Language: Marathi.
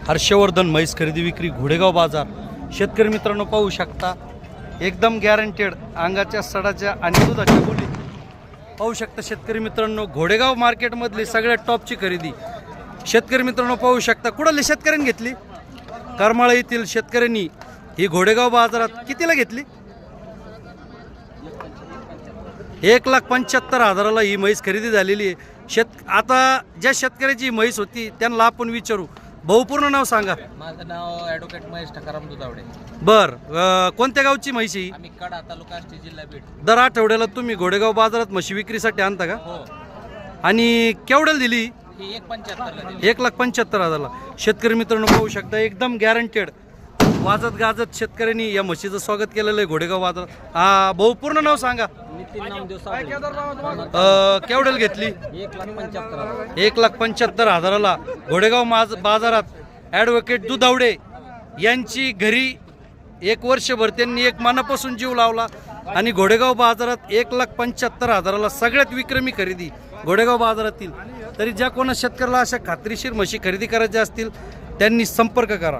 हर्षवर्धन म्हैस खरेदी विक्री घोडेगाव बाजार। शेतकरी मित्रांनो पाहू शकता एकदम गॅरंटेड अंगाच्या सडाच्या आणि दुधाच्या बोली पाहू शकता। शेतकरी मित्रांनो घोडेगाव मार्केटमधली सगळ्यात टॉपची खरेदी शेतकरी मित्रांनो पाहू शकता। कुठले शेतकऱ्यांनी घेतली? करमाळा येथील शेतकऱ्यांनी ही घोडेगाव बाजारात कितीला घेतली? 1,75,000ला ही म्हैस खरेदी झालेली आहे। आता ज्या शेतकऱ्याची म्हैस होती त्यांना आपण विचारू। भाऊ पूर्ण नाव सांगा। माझं नाव ॲडव्होकेट महेश ठकाराम दुधावडे। बर, कोणत्या गावची म्हैस ही? आम्ही कडा तालुका आष्टी जिल्हा बीड। दर आठवड्याला तुम्ही घोडेगाव बाजारात म्हशी विक्रीसाठी आणता का? हो। आणि केवढ्याला दिली? ही 1,75,000 1,75,000ला। शेतकरी मित्रांनो पाहू शकता एकदम गॅरंटेड वाजत गाजत शेतकऱ्यांनी या म्हशीचं स्वागत केलेलं आहे घोडेगाव बाजारात। भाऊ पूर्ण नाव सांगा। नितीन नामदेव साबळे। केवढ्याला घेतली? 1,75,000। 1,75,000ला घोडेगाव बाजारात ॲडव्होकेट दुधावडे यांची घरी 1 वर्षभर त्यांनी एक मनापासून जीव लावला आणि घोडेगाव बाजारात 1,75,000ला सगळ्यात विक्रमी खरेदी घोडेगाव बाजारातील। तरी ज्या कोणा शेतकऱ्याला अशा खात्रीशीर म्हशी खरेदी करायच्या असतील त्यांनी संपर्क करा।